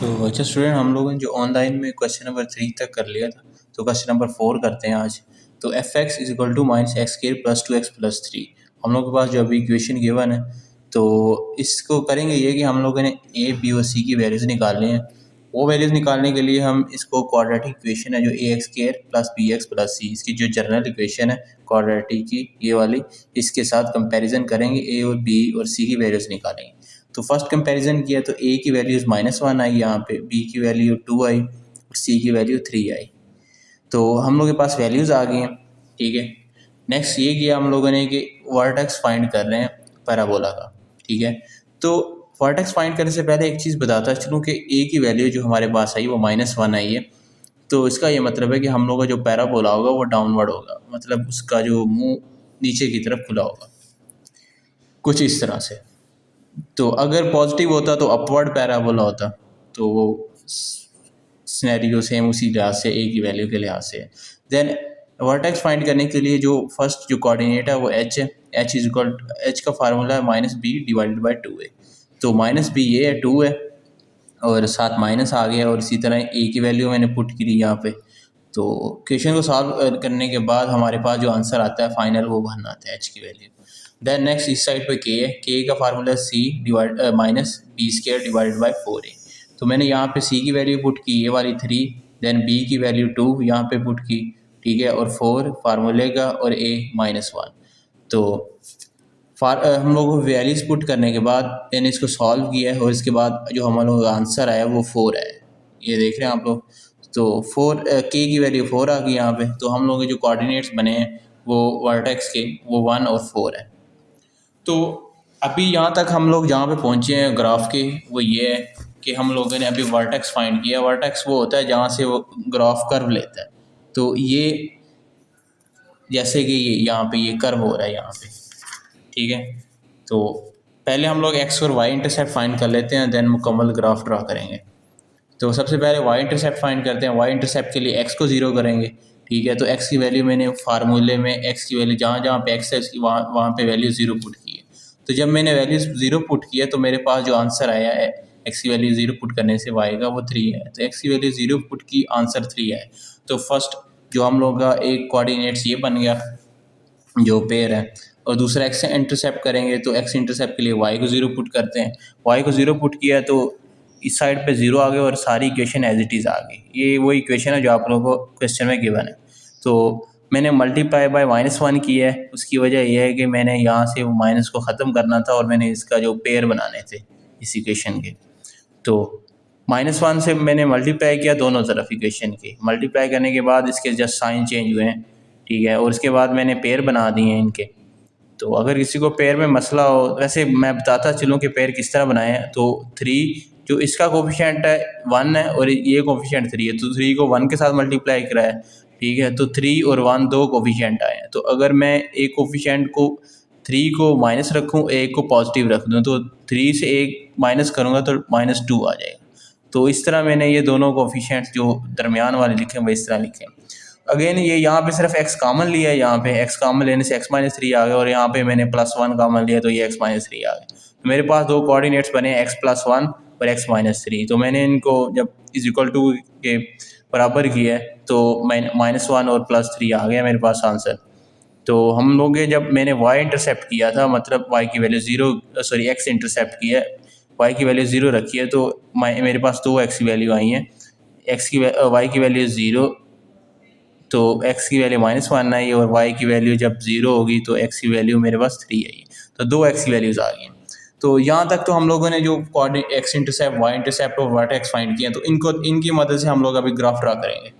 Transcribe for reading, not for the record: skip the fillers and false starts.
तो अच्छा स्टूडेंट, हम लोगों ने जो ऑनलाइन में क्वेश्चन नंबर 3 तक कर लिया था, तो क्वेश्चन नंबर 4 करते हैं आज। तो F X is equal to minus X square plus 2x+3। हम लोग के पास जो अभी इक्वेशन गिवन है, तो इसको करेंगे ये कि हम लोगों ने ए बी और सी की वैल्यूज़ निकालनी है। वो वैल्यूज़ निकालने के लिए हम इसको क्वाड्रेटिक इक्वेशन है जो a x square plus b x plus c, इसकी जो जनरल इक्वेशन है क्वाड्रेटिक की ये वाली, इसके साथ कंपैरिजन करेंगे, ए और बी और सी की वैल्यूज़ निकालेंगे। तो फर्स्ट कंपैरिजन किया तो ए की वैल्यूज़ -1 आई यहाँ पे, बी की वैल्यू 2 आई और सी की वैल्यू 3 आई। तो हम लोग के पास वैल्यूज़ आ गई हैं, ठीक है। नेक्स्ट ये किया हम लोगों ने कि वर्टेक्स फाइंड कर रहे हैं पैराबोला का, ठीक है। तो वर्टेक्स फाइंड करने से पहले एक चीज़ बताता चलूँ कि ए की वैल्यू जो हमारे पास आई वो -1 आई है। तो इसका ये मतलब है कि हम लोग का जो पैराबोला होगा वो डाउनवर्ड होगा, मतलब उसका जो मुँह नीचे की तरफ खुला होगा, कुछ इस तरह से। तो अगर पॉजिटिव होता तो अपवर्ड पैराबोला होता, तो वो सिनेरियो सेम उसी लिहाज से ए की वैल्यू के लिहाज से है। देन वर्टेक्स फाइंड करने के लिए जो फर्स्ट जो कोऑर्डिनेट है वो एच है। एच इज इक्वल एच का फार्मूला है -b/2a। तो -b ये है, 2 है और साथ माइनस आ गया, और इसी तरह ए की वैल्यू मैंने पुट की यहाँ पे। तो क्वेश्चन को सॉल्व करने के बाद हमारे पास जो आंसर आता है फाइनल वो 1 आता है एच की वैल्यू। देन नेक्स्ट इस साइड पे के है, के का फार्मूला सी डिवाइड -b² / 4a। तो मैंने यहाँ पे सी की वैल्यू पुट की ये वाली 3, देन बी की वैल्यू 2 यहाँ पे पुट की, ठीक है, और 4 फार्मूले का और a -1। तो हम लोगों को वैल्यूज पुट करने के बाद मैंने इसको सॉल्व किया है, और इसके बाद जो हम लोगों का आंसर आया वो 4 है। ये देख रहे हैं आप लोग। तो 4 के की वैल्यू 4 आ गई यहाँ पे। तो हम लोगों के जो कोऑर्डिनेट्स बने हैं वो वर्टेक्स के वो 1 और 4 है। तो अभी यहाँ तक हम लोग जहाँ पे पहुँचे हैं ग्राफ के, वो ये है कि हम लोगों ने अभी वर्टेक्स फाइंड किया। वर्टेक्स वो होता है जहाँ से वो ग्राफ कर्व लेता है। तो ये जैसे कि ये यहाँ पे ये कर्व हो रहा है यहाँ पे, ठीक है। तो पहले हम लोग एक्स और वाई इंटरसेप्ट फाइंड कर लेते हैं, देन मुकम्मल ग्राफ ड्रा करेंगे। तो सबसे पहले वाई इंटरसेप्ट फाइंड करते हैं। वाई इंटरसेप्ट के लिए एक्स को 0 करेंगे, ठीक है। तो एक्स की वैल्यू मैंने फार्मूले में एक्स की वैल्यू जहाँ जहाँ पे एक्स है उसकी वहाँ पे वैल्यू 0 पुट की है। तो जब मैंने वैल्यू 0 पुट की है तो मेरे पास जो आंसर आया है एक्स की वैल्यू 0 पुट करने से वाई का वो 3 है। तो एक्स की वैल्यू 0 पुट की, आंसर 3 है। तो फर्स्ट जो हम लोग का एक कोऑर्डिनेट्स ये बन गया जो पेयर है, और दूसरा एक्स से इंटरसेप्ट करेंगे तो एक्स इंटरसेप्ट के लिए वाई को 0 पुट करते हैं। वाई को 0 पुट किया तो इस साइड पे 0 आ गया और सारी इक्वेशन एज इट इज़ आ गई। ये वो इक्वेशन है जो आप लोगों को क्वेश्चन में गिवन है। तो मैंने मल्टीप्लाई बाय -1 किया है। उसकी वजह यह है कि मैंने यहाँ से वो माइनस को ख़त्म करना था और मैंने इसका जो पेयर बनाने थे इस इक्वेशन के। तो -1 से मैंने मल्टीप्लाई किया दोनों तरफ इक्वेशन के। मल्टीप्लाई करने के बाद इसके जस्ट साइन चेंज हुए हैं, ठीक है, और उसके बाद मैंने पेयर बना दिए हैं इनके। तो अगर किसी को पेयर में मसला हो, वैसे मैं बताता चलूँ कि पेयर किस तरह बनाए हैं। तो 3 जो इसका कोफिशिएंट है 1 है और ये कोफिशिएंट 3 है, तो 3 को 1 के साथ मल्टीप्लाई करा है, ठीक है। तो 3 और 1 दो कोफिशिएंट आए हैं। तो अगर मैं एक कोफिशिएंट को 3 को माइनस रखूँ, एक को पॉजिटिव रख दूँ, तो 3 से एक माइनस करूँगा तो -2 आ जाएगा। तो इस तरह मैंने ये दोनों कोफिशिएंट्स जो दरमियान वाले लिखे हैं वो इस तरह लिखे हैं। अगेन ये यहाँ पे सिर्फ x कॉमन लिया है, यहाँ पे x कॉमन लेने से x-3 आ गया, और यहाँ पे मैंने +1 कॉमन लिया तो ये x-3 आ गया। तो मेरे पास दो कोऑर्डिनेट्स बने x+1 और x-3। तो मैंने इनको जब इज इक्वल टू के बराबर किया है तो -1 और +3 आ गया मेरे पास आंसर। तो हम लोग जब मैंने y इंटरसेप्ट किया था, मतलब y की वैल्यू 0 सॉरी x इंटरसेप्ट किया है, y की वैल्यू 0 रखी है, तो मेरे पास 2x की वैल्यू आई है। y की वैल्यू 0, तो x की वैल्यू -1 आई, और y की वैल्यू जब 0 होगी तो x की वैल्यू मेरे पास 3 आई। तो 2 x की वैल्यूज़ आ गई। तो यहाँ तक तो हम लोगों ने जो एक्स इंटरसेप्ट, वाई इंटरसेप्ट और वर्टेक्स फाइंड किए हैं, तो इनकी मदद से हम लोग अभी ग्राफ ड्रा करेंगे।